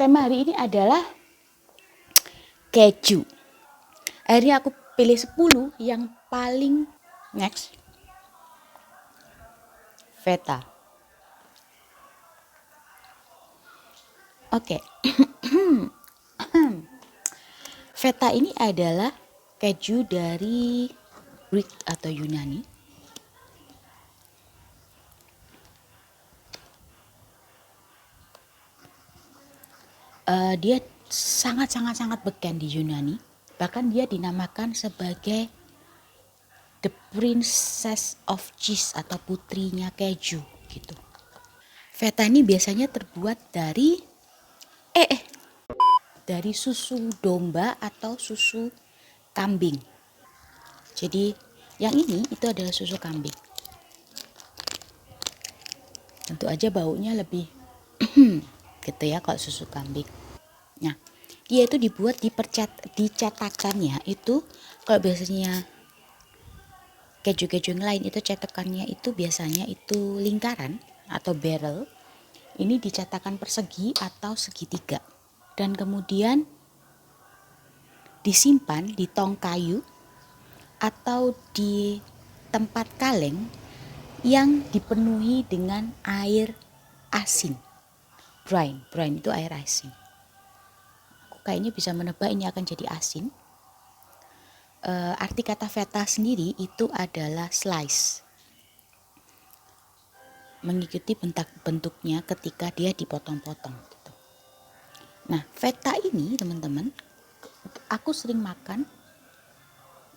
tema hari ini adalah keju. Akhirnya aku pilih 10 yang paling next. Feta. Oke. Feta ini adalah keju dari Greek atau Yunani. Dia sangat beken di Yunani. Bahkan dia dinamakan sebagai the princess of cheese atau putrinya keju gitu. Feta ini biasanya terbuat dari susu domba atau susu kambing. Jadi yang ini itu adalah susu kambing. Tentu aja baunya lebih gitu ya kalau susu kambing. Nah, dia itu dibuat di cetakannya itu, kalau biasanya keju-keju yang lain itu cetakannya itu biasanya itu lingkaran atau barrel. Ini dicetakkan persegi atau segitiga. Dan kemudian disimpan di tong kayu atau di tempat kaleng yang dipenuhi dengan air asin. Brine itu air asin. Aku kayaknya bisa menebak ini akan jadi asin. Arti kata feta sendiri itu adalah slice, mengikuti bentuknya ketika dia dipotong-potong gitu. Nah, feta ini teman-teman, aku sering makan.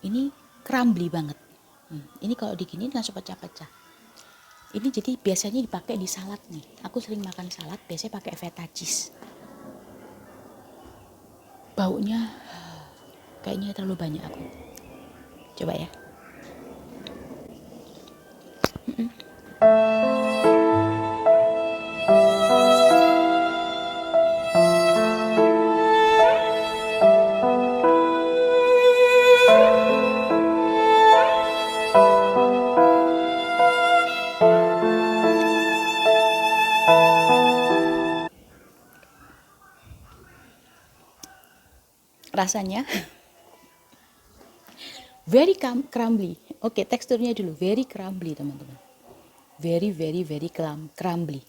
Ini crumbly banget. Ini kalau digini langsung pecah-pecah. Ini jadi biasanya dipakai di salad nih. Aku sering makan salad, biasanya pakai feta cheese. Baunya kayaknya terlalu banyak aku. Coba ya. Rasanya very crumbly. Oke, teksturnya dulu very crumbly teman-teman. Very crumbly.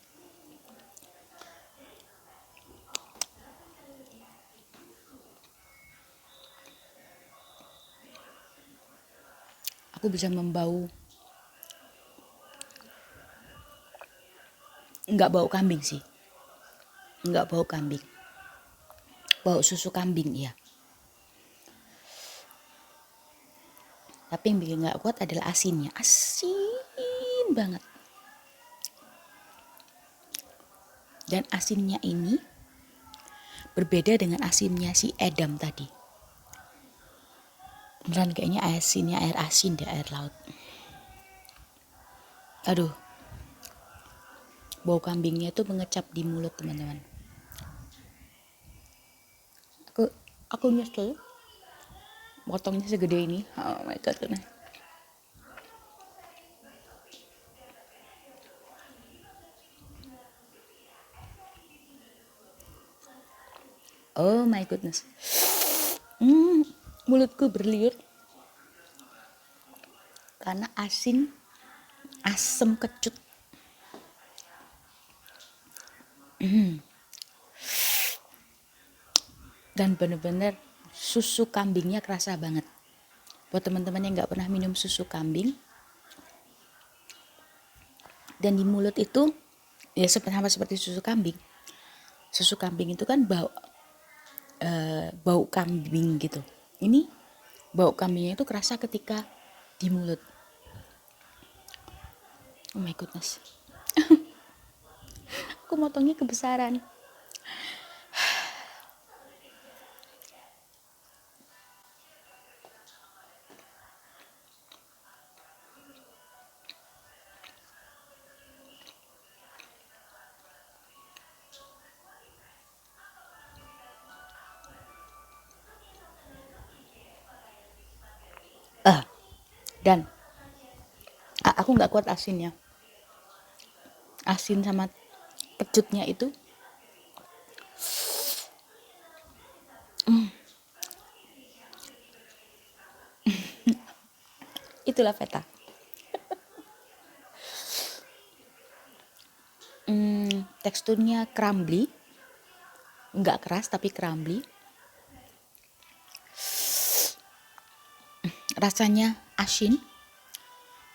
Aku bisa membau, enggak bau kambing sih. Enggak bau kambing. Bau susu kambing ya. Tapi yang bikin enggak kuat adalah asinnya. Asin banget. Dan asinnya ini berbeda dengan asinnya si Edam tadi. Beneran kayaknya asinnya air asin deh, air laut. Aduh, bau kambingnya tuh mengecap di mulut teman-teman. Aku nyesel potongnya segede ini. Oh my god. Oh my goodness. Mulutku berliur karena asam kecut. Dan bener-bener susu kambingnya kerasa banget. Buat teman-teman yang nggak pernah minum susu kambing, dan di mulut itu ya sama seperti susu kambing. Susu kambing itu kan bau kambing gitu. Ini bau kambingnya itu kerasa ketika di mulut. Oh my goodness. Aku motongnya kebesaran. Dan aku nggak kuat asinnya. Asin sama kecutnya itu Itulah feta. Teksturnya crumbly, nggak keras tapi crumbly. Rasanya asin,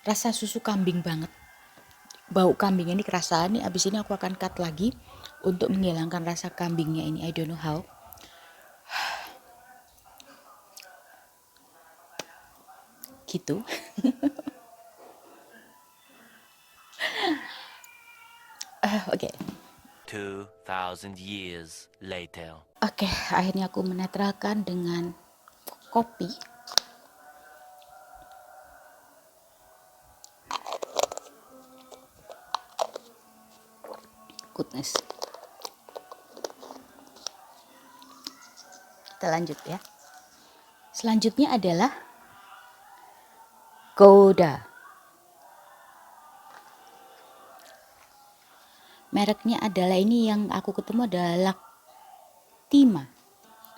rasa susu kambing banget. Bau kambing ini kerasa nih. Abis ini aku akan cut lagi untuk menghilangkan rasa kambingnya ini. I don't know how. Gitu. Oke. 2,000 years later. Oke, akhirnya aku menetralkan dengan kopi. Goodness. Kita lanjut ya. Selanjutnya adalah Gouda. Mereknya adalah ini yang aku ketemu adalah Lactima.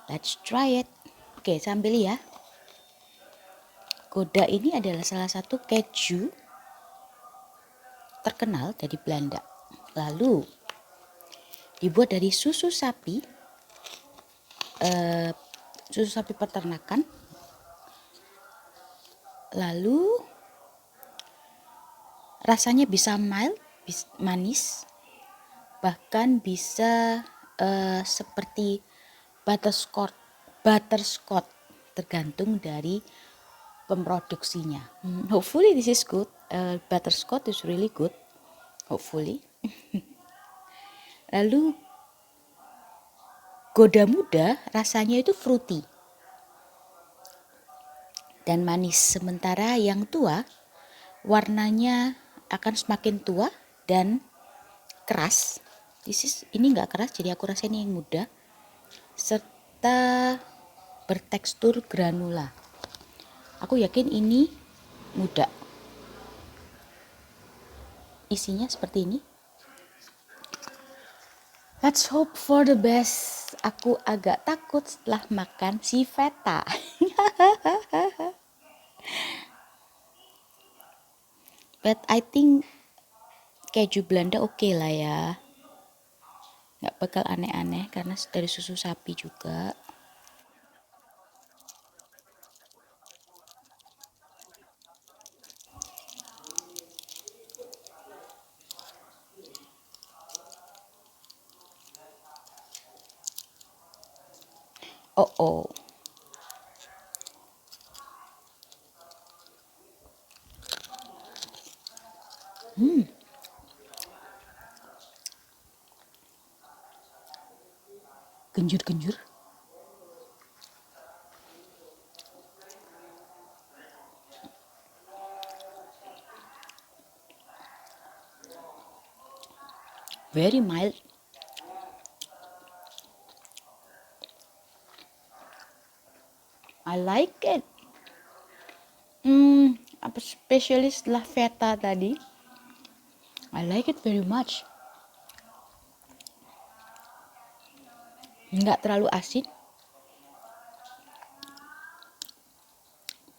Let's try it. Oke, sambil ya. Gouda ini adalah salah satu keju terkenal dari Belanda. Lalu dibuat dari susu sapi peternakan. Lalu rasanya bisa mild, manis, bahkan bisa seperti butterscotch tergantung dari pemproduksinya. Hopefully this is good. Butterscotch is really good. Hopefully. Lalu Gouda muda rasanya itu fruity dan manis, sementara yang tua warnanya akan semakin tua dan keras. Ini nggak keras, jadi aku rasa ini yang muda serta bertekstur granula. Aku yakin ini muda. Isinya seperti ini. Let's hope for the best. Aku agak takut setelah makan si feta. But I think keju Belanda oke lah ya. Nggak bakal aneh-aneh karena dari susu sapi juga. Oh. Genjur-genjur. Very mild. I like it. Especially setelah feta tadi. I like it very much. Nggak terlalu asin.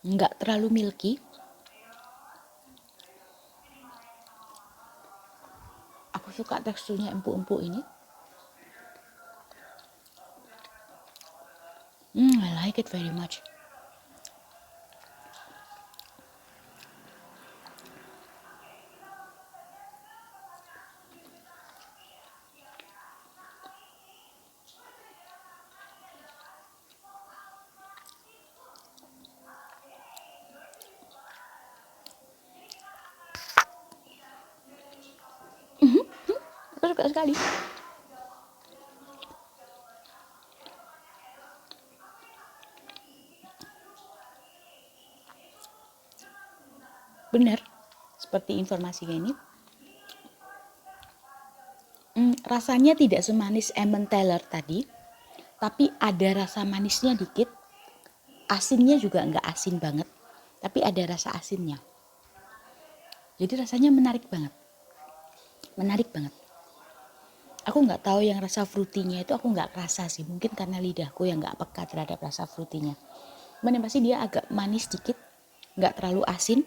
Nggak terlalu milky. Aku suka teksturnya empuk-empuk ini. I like it very much. Aku suka sekali. Benar, seperti informasinya ini. Rasanya tidak semanis Emmentaler tadi, tapi ada rasa manisnya dikit. Asinnya juga nggak asin banget, tapi ada rasa asinnya. Jadi rasanya menarik banget. Aku nggak tahu yang rasa fruitynya itu, aku nggak kerasa sih. Mungkin karena lidahku yang nggak peka terhadap rasa fruitynya. Cuman yang pasti dia agak manis dikit, nggak terlalu asin,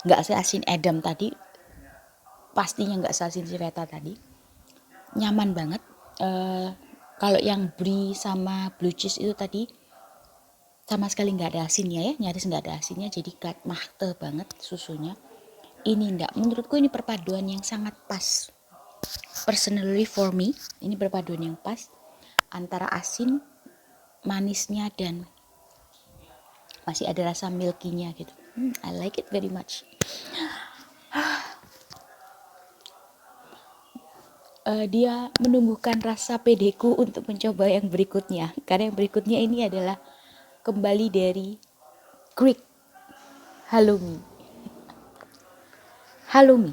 nggak seasin Edam tadi, pastinya nggak seasin si feta tadi, nyaman banget. Kalau yang brie sama blue cheese itu tadi sama sekali nggak ada asinnya ya, nyaris nggak ada asinnya, jadi mahte banget susunya. Ini enggak, menurutku ini perpaduan yang sangat pas. Personally for me, ini perpaduan yang pas antara asin, manisnya, dan masih ada rasa milky-nya gitu. I like it very much. Dia menumbuhkan rasa pedeku untuk mencoba yang berikutnya, karena yang berikutnya ini adalah kembali dari Greek halloumi. Halloumi.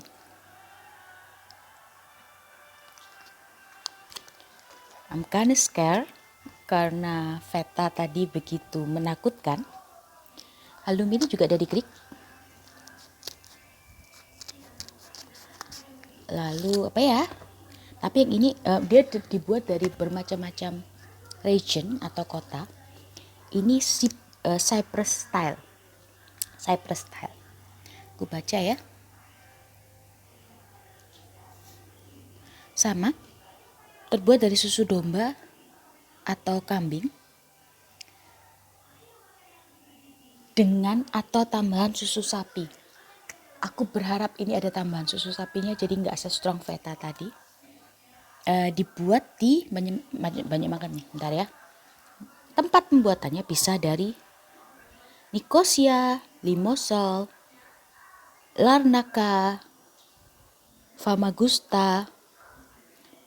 I'm kinda scared karena feta tadi begitu menakutkan. Halloumi ini juga dari Greek. Lalu apa ya? Tapi yang ini dia dibuat dari bermacam-macam region atau kota. Ini Cyprus style. Cyprus style. Aku baca ya. Sama. Terbuat dari susu domba atau kambing dengan atau tambahan susu sapi. Aku berharap ini ada tambahan susu sapinya, jadi nggak se-strong feta tadi. Dibuat di banyak makan nih, bentar ya. Tempat pembuatannya bisa dari Nicosia, Limassol, Larnaca, Famagusta,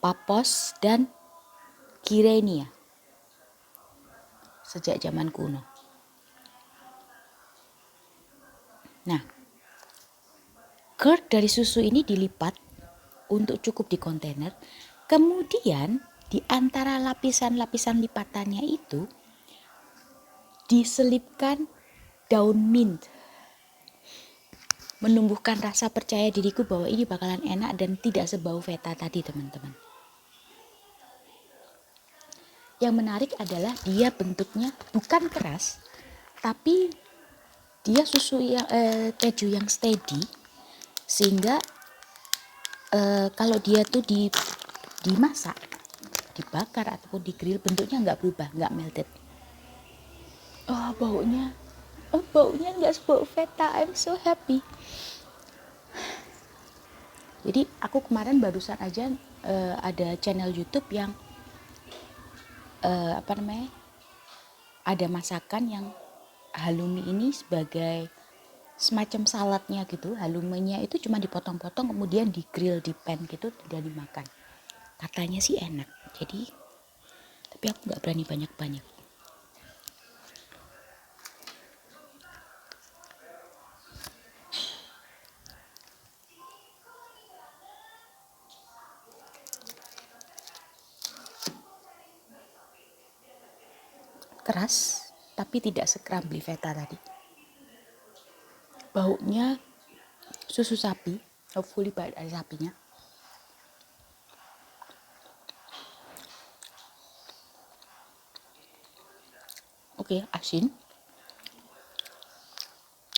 Paphos, dan Kyrenia sejak zaman kuno. Nah, curd dari susu ini dilipat untuk cukup di kontainer. Kemudian di antara lapisan-lapisan lipatannya itu diselipkan daun mint. Menumbuhkan rasa percaya diriku bahwa ini bakalan enak dan tidak sebau feta tadi, teman-teman. Yang menarik adalah dia bentuknya bukan keras, tapi dia susu yang keju yang steady, sehingga kalau dia tuh dimasak, dibakar ataupun di-grill, bentuknya nggak berubah, nggak melted. Baunya nggak sebau feta. I'm so happy. Jadi aku kemarin barusan aja ada channel YouTube yang ada masakan yang halloumi ini sebagai semacam saladnya gitu. Hallouminya itu cuma dipotong-potong kemudian di grill di pan gitu dan dimakan. Katanya sih enak. Jadi tapi aku nggak berani banyak-banyak. Keras tapi tidak se-crumbly feta tadi. Baunya susu sapi, hopefully dari sapinya. Oke, asin.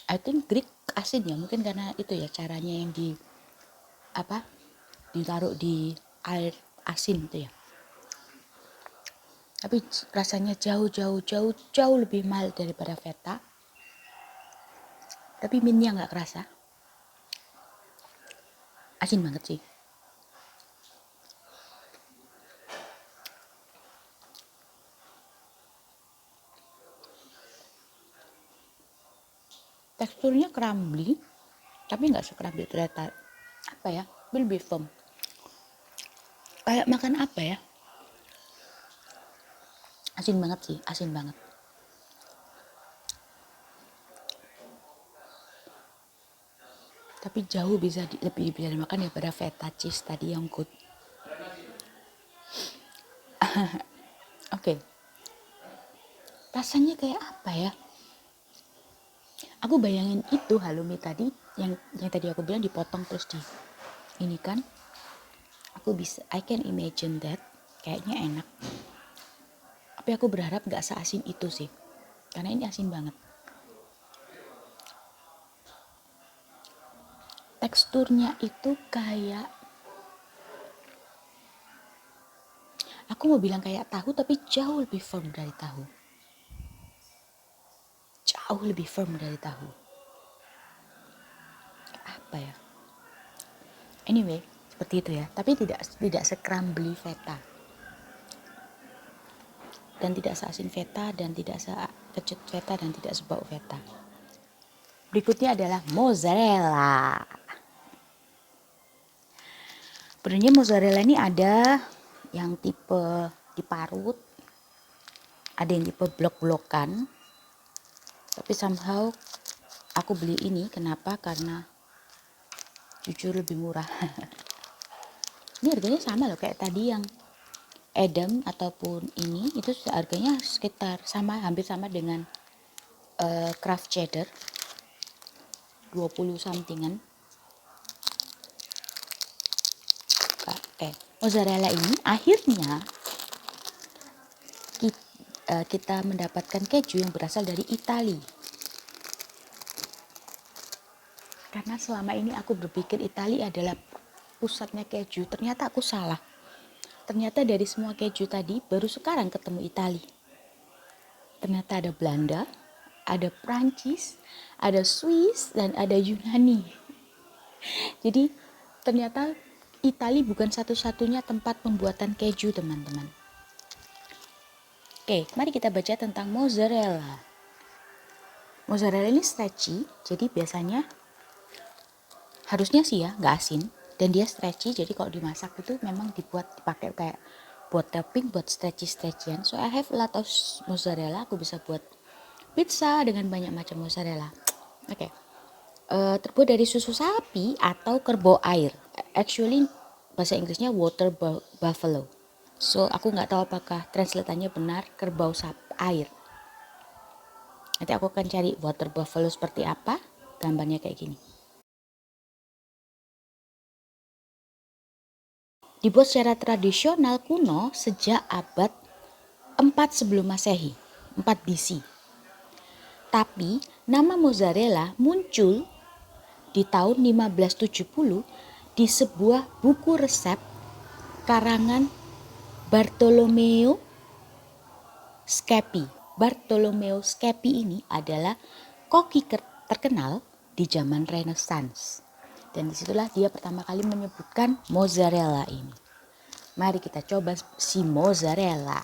I think Greek asin ya, mungkin karena itu ya caranya yang ditaruh di air asin itu ya. Tapi rasanya jauh lebih mild daripada feta. Tapi mintnya nggak kerasa. Asin banget sih. Teksturnya crumbly, tapi nggak se-crumbly ternyata. Apa ya? Lebih firm. Kayak makan apa ya? Asin banget sih, asin banget. Tapi jauh lebih bisa dimakan daripada feta cheese tadi yang good. Oke. Rasanya kayak apa ya? Aku bayangin itu halloumi tadi yang tadi aku bilang dipotong terus ini kan. I can imagine that. Kayaknya enak. Tapi aku berharap gak seasin itu sih. Karena ini asin banget. teksturnya itu kayak, aku mau bilang kayak tahu tapi jauh lebih firm dari tahu. Jauh lebih firm dari tahu. Apa ya? Anyway, seperti itu ya. Tapi tidak se-crumbly feta. Dan tidak seasin feta dan tidak sekecut feta dan tidak sebau feta. Berikutnya adalah mozzarella. Sebenarnya mozzarella ini ada yang tipe diparut, ada yang tipe blok-blokan. Tapi somehow aku beli ini, kenapa? Karena jujur lebih murah. Ini harganya sama loh kayak tadi yang Edam ataupun ini, itu harganya sekitar sama, hampir sama dengan Kraft cheddar 20 something-an. Mozzarella ini akhirnya kita mendapatkan keju yang berasal dari Italia. Karena selama ini aku berpikir Italia adalah pusatnya keju, ternyata aku salah. Ternyata dari semua keju tadi baru sekarang ketemu Italia. Ternyata ada Belanda, ada Prancis, ada Swiss, dan ada Yunani. Jadi ternyata Italia bukan satu-satunya tempat pembuatan keju, teman-teman. Oke, mari kita baca tentang mozzarella. Mozzarella ini stretchy, jadi biasanya harusnya sih ya nggak asin, dan dia stretchy, jadi kalau dimasak itu memang dipakai kayak buat topping, buat stretchy-stretchyan. So I have a lot of mozzarella, aku bisa buat pizza dengan banyak macam mozzarella. Oke. Terbuat dari susu sapi atau kerbau air. Actually bahasa Inggrisnya water buffalo. So aku nggak tahu apakah translatannya benar kerbau air. Nanti aku akan cari water buffalo seperti apa. Gambarnya kayak gini. Dibuat secara tradisional kuno sejak abad 4 sebelum Masehi, 4 BC. Tapi nama mozzarella muncul di tahun 1570 di sebuah buku resep karangan Bartolomeo Scapi. Bartolomeo Scapi ini adalah koki terkenal di zaman Renaissance. Dan disitulah dia pertama kali menyebutkan mozzarella ini. Mari kita coba si mozzarella.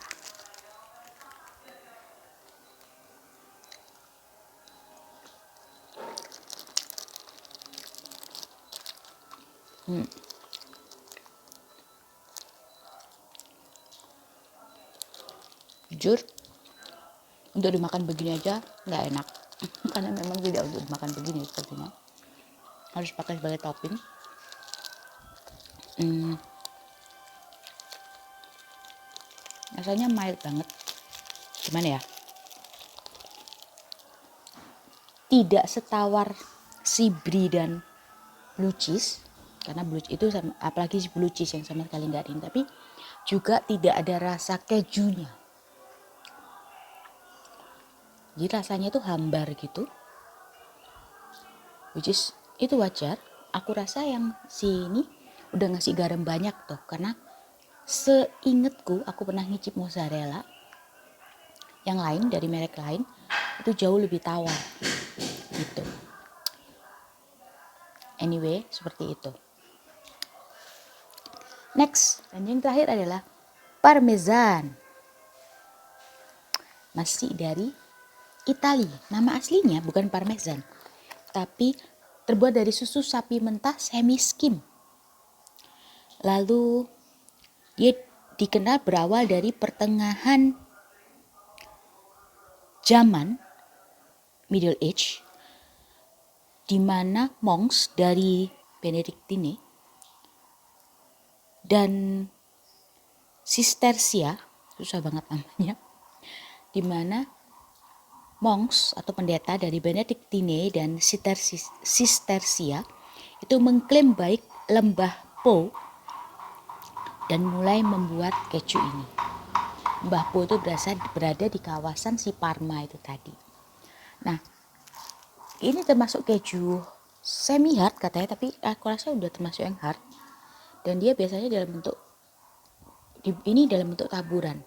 Jujur, untuk dimakan begini aja nggak enak. Karena memang tidak untuk dimakan begini sepertinya. Harus pakai sebagai topping. Rasanya mild banget. Gimana ya? Tidak setawar si brie dan blue cheese, karena blue itu apalagi si blue cheese yang sama sekali nggak ada, tapi juga tidak ada rasa kejunya. Jadi rasanya itu hambar gitu, which is itu wajar. Aku rasa yang si ini udah ngasih garam banyak tuh, karena seingetku aku pernah ngicip mozzarella yang lain dari merek lain itu jauh lebih tawar gitu. Anyway, seperti itu. Next, dan yang terakhir adalah parmesan. Masih dari Italia. Nama aslinya bukan parmesan, tapi terbuat dari susu sapi mentah semi skim. Lalu dia dikenal berawal dari pertengahan zaman Middle Age, di mana monks dari Benediktine dan Sistercia, susah banget namanya, di mana monks atau pendeta dari Benediktine dan Sistercia itu mengklaim baik lembah Po dan mulai membuat keju ini. Lembah Po itu berada di kawasan si Parma itu tadi. Nah, ini termasuk keju semi hard katanya, tapi aku rasa udah termasuk yang hard. Dan dia biasanya dalam bentuk ini dalam bentuk taburan.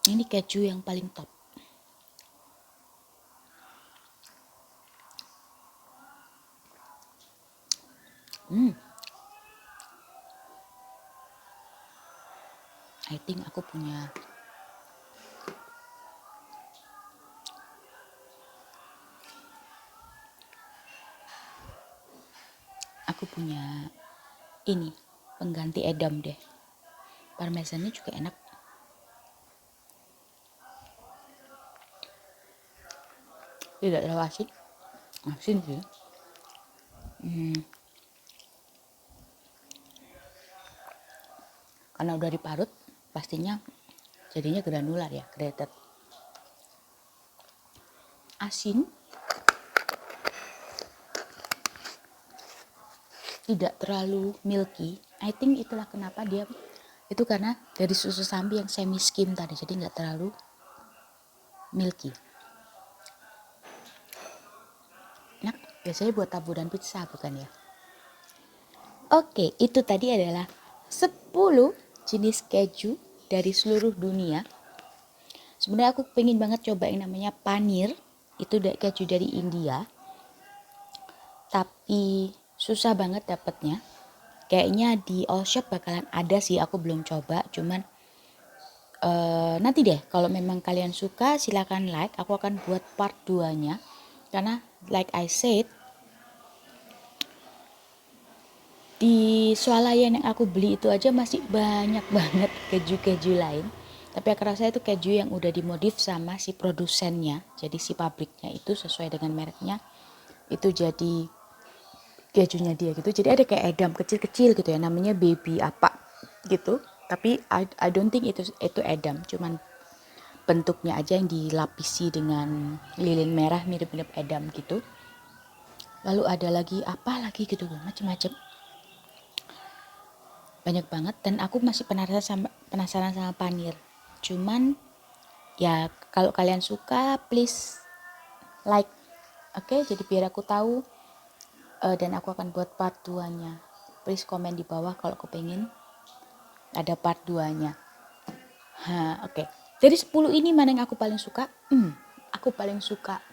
Ini keju yang paling top. I think aku punya ini pengganti edam deh. Parmesannya juga enak. Tidak terlalu asin. Asin sih. Karena udah diparut, pastinya jadinya granular ya, grated. Asin, tidak terlalu milky. I think itulah kenapa dia itu, karena dari susu sapi yang semi skim tadi, jadi nggak terlalu milky. Nah, biasanya buat taburan pizza bukan ya? Oke, itu tadi adalah 10 jenis keju dari seluruh dunia. Sebenarnya aku pengen banget coba yang namanya panir, itu keju dari India. Tapi susah banget dapatnya. Kayaknya di all shop bakalan ada sih, aku belum coba. Cuman nanti deh, kalau memang kalian suka silakan like. Aku akan buat part 2-nya. Karena like I said, di swalayan yang aku beli itu aja masih banyak banget keju-keju lain. Tapi aku rasa itu keju yang udah dimodif sama si produsennya. Jadi si pabriknya itu sesuai dengan mereknya, itu jadi kejunya dia gitu. Jadi ada kayak edam kecil-kecil gitu ya, namanya baby apa gitu. Tapi I don't think itu edam, cuman bentuknya aja yang dilapisi dengan lilin merah mirip-mirip edam gitu. Lalu ada lagi apa lagi gitu loh, macem-macem. Banyak banget, dan aku masih penasaran sama panir. Cuman ya kalau kalian suka please like, oke? Jadi biar aku tahu, dan aku akan buat part 2-nya. Please komen di bawah kalau kepengen ada part 2-nya. Oke. Dari 10 ini mana yang aku paling suka? Aku paling suka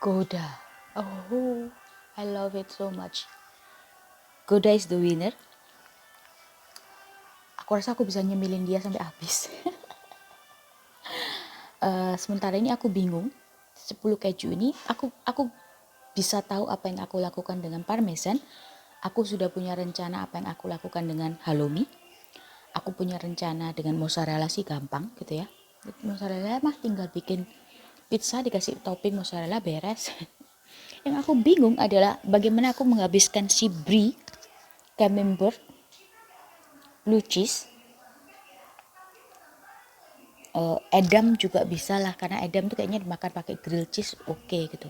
Gouda. Oh, I love it so much. Gouda is the winner. Aku rasa aku bisa nyemilin dia sampai habis. Sementara ini aku bingung. 10 keju ini aku bisa tahu apa yang aku lakukan dengan parmesan. Aku sudah punya rencana apa yang aku lakukan dengan halloumi. Aku punya rencana dengan mozzarella sih gampang gitu ya. Mozzarella mah tinggal bikin pizza dikasih topping mozzarella beres. Yang aku bingung adalah bagaimana aku menghabiskan si brie, camembert, blue cheese, edam juga bisa lah, karena edam tuh kayaknya dimakan pakai grilled cheese oke gitu.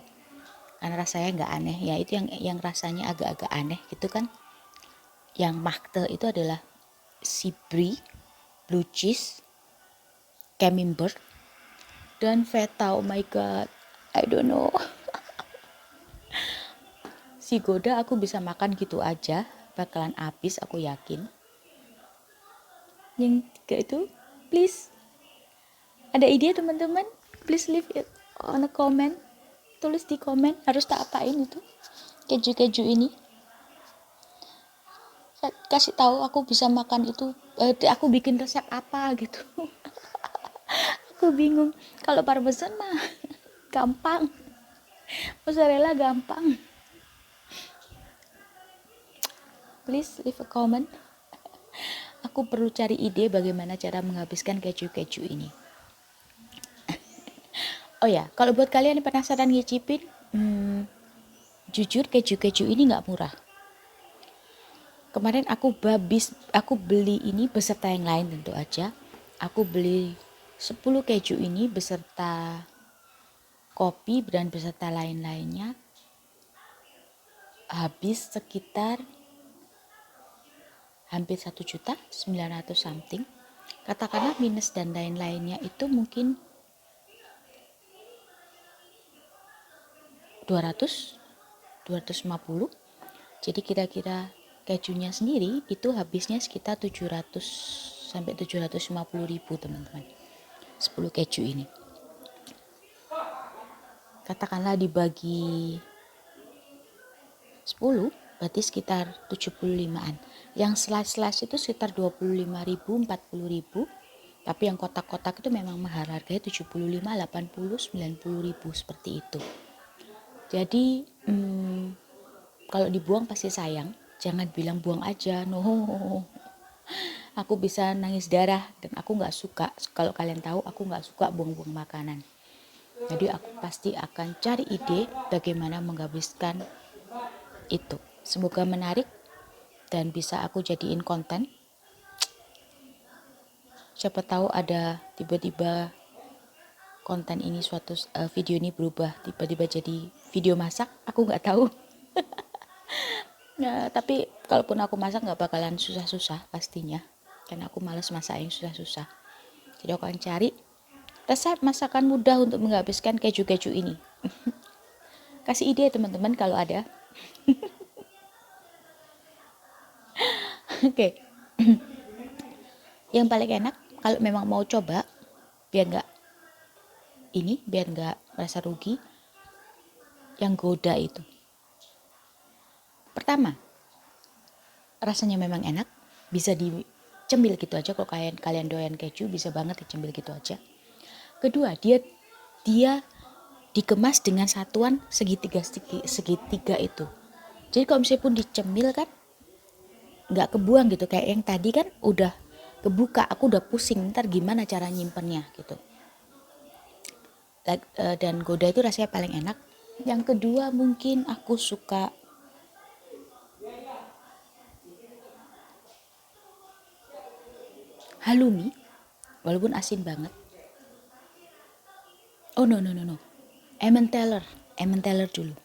Karena rasanya nggak aneh ya, itu yang rasanya agak-agak aneh gitu kan. Yang makte itu adalah si brie, blue cheese, camembert, dan feta. Oh my god, I don't know. Si Gouda aku bisa makan gitu aja, bakalan habis aku yakin. Yang tiga itu, please, ada ide teman-teman? Please leave it on a comment. Tulis di komen, harus tak apain itu keju-keju ini. Kasih tahu aku bisa makan itu, aku bikin resep apa gitu. Aku bingung. Kalau parmesan mah gampang, mozzarella gampang. Please leave a comment. Aku perlu cari ide bagaimana cara menghabiskan keju-keju ini. Oh ya, kalau buat kalian yang penasaran ngicipin, jujur keju-keju ini nggak murah. Kemarin aku beli ini beserta yang lain tentu aja. Aku beli 10 keju ini beserta kopi dan beserta lain-lainnya. Habis sekitar hampir 1.900.000 something. Katakanlah minus dan lain-lainnya itu mungkin 200, 250. Jadi kira-kira kejunya sendiri itu habisnya sekitar 700 sampai 750 ribu teman-teman. 10 keju ini. Katakanlah dibagi 10 berarti sekitar 75-an. Yang slice-slice itu sekitar 25.000, 40.000. Tapi yang kotak-kotak itu memang mahal, harganya 75, 80, 90 ribu seperti itu. Jadi kalau dibuang pasti sayang. Jangan bilang buang aja, no. Aku bisa nangis darah dan aku nggak suka. Kalau kalian tahu, aku nggak suka buang-buang makanan. Jadi aku pasti akan cari ide bagaimana menghabiskan itu. Semoga menarik dan bisa aku jadiin konten. Siapa tahu ada tiba-tiba konten ini video ini berubah tiba-tiba jadi video masak, aku nggak tahu. Nah, tapi kalaupun aku masak nggak bakalan susah-susah pastinya, karena aku malas masak yang susah-susah. Jadi aku akan cari resep masakan mudah untuk menghabiskan keju-keju ini. Kasih ide teman-teman kalau ada. Oke. Yang paling enak kalau memang mau coba biar nggak merasa rugi, yang Gouda itu. Pertama, rasanya memang enak, bisa dicemil gitu aja. Kalau kalian doyan keju bisa banget dicemil gitu aja. Kedua, dia dikemas dengan satuan segitiga itu. Jadi kalau misalnya pun dicemil kan nggak kebuang gitu, kayak yang tadi kan udah kebuka, aku udah pusing ntar gimana cara nyimpennya gitu. Dan Gouda itu rasanya paling enak. Yang kedua mungkin aku suka halloumi, walaupun asin banget. Oh no, Emmentaler dulu.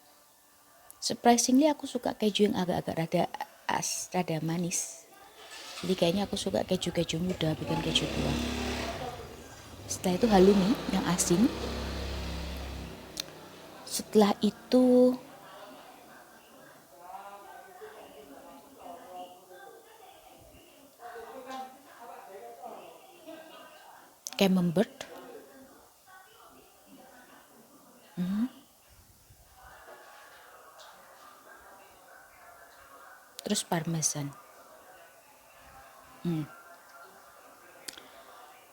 Surprisingly aku suka keju yang agak-agak rada manis. Jadi kayaknya aku suka keju-keju muda, bukan keju tua. Setelah itu halloumi yang asin. Setelah itu camembert. Terus parmesan.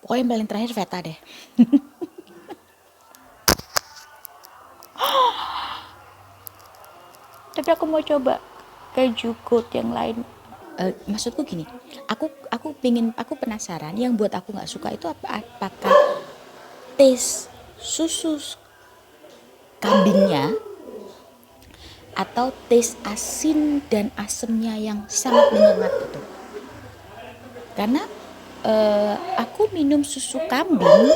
Pokoknya yang paling terakhir feta deh. Tapi aku mau coba keju goat yang lain. Maksudku gini, aku penasaran. Yang buat aku nggak suka itu apakah taste susu kambingnya atau taste asin dan asemnya yang sangat menyengat itu. Karena aku minum susu kambing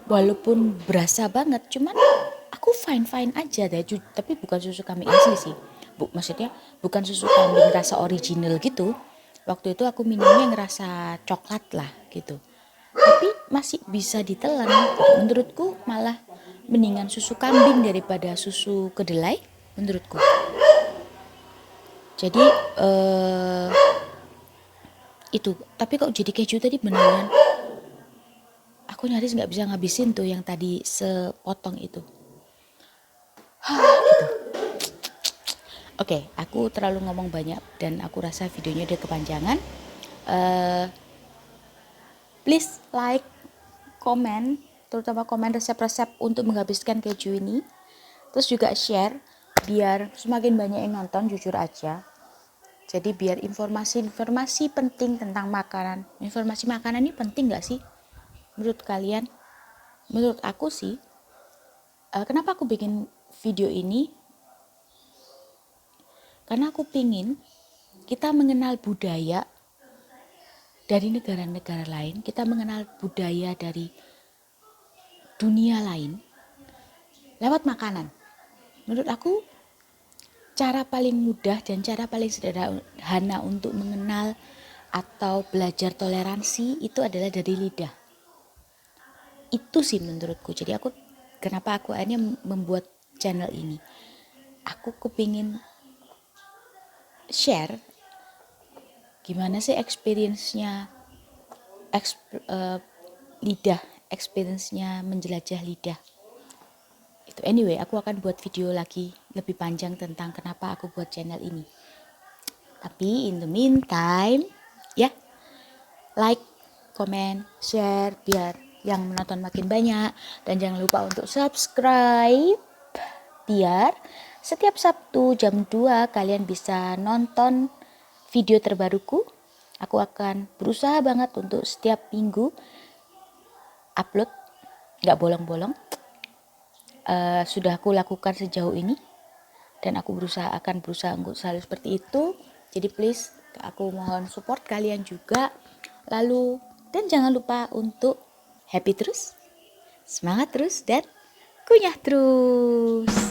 walaupun berasa banget, cuman aku fine aja deh. Tapi bukan susu kambing asli sih. Maksudnya bukan susu kambing rasa original gitu. Waktu itu aku minumnya ngerasa coklat lah gitu. Tapi masih bisa ditelan. Menurutku malah mendingan susu kambing daripada susu kedelai menurutku. Jadi itu. Tapi kok jadi keju tadi beneran aku nyaris nggak bisa ngabisin tuh yang tadi sepotong itu. Gitu. Oke, aku terlalu ngomong banyak dan aku rasa videonya udah kepanjangan. Please like, komen, terutama komen resep-resep untuk menghabiskan keju ini. Terus juga share biar semakin banyak yang nonton, jujur aja. Jadi biar informasi-informasi penting tentang makanan. Informasi makanan ini penting gak sih menurut kalian? Menurut aku sih. Kenapa aku bikin video ini? Karena aku pingin kita mengenal budaya dari negara-negara lain. Kita mengenal budaya dari dunia lain lewat makanan. Menurut aku cara paling mudah dan cara paling sederhana untuk mengenal atau belajar toleransi itu adalah dari lidah. Itu sih menurutku. Jadi kenapa aku akhirnya membuat channel ini. Aku kepingin share gimana sih experience-nya lidah, experience-nya menjelajah lidah. Itu anyway, aku akan buat video lagi lebih panjang tentang kenapa aku buat channel ini. Tapi in the meantime, ya, like, comment, share biar yang menonton makin banyak, dan jangan lupa untuk subscribe biar setiap Sabtu jam 2 kalian bisa nonton video terbaruku. Aku akan berusaha banget untuk setiap minggu upload, gak bolong-bolong. Sudah aku lakukan sejauh ini dan aku akan berusaha untuk selalu seperti itu. Jadi please, aku mohon support kalian juga. Lalu, dan jangan lupa untuk happy terus, semangat terus, dan kunyah terus.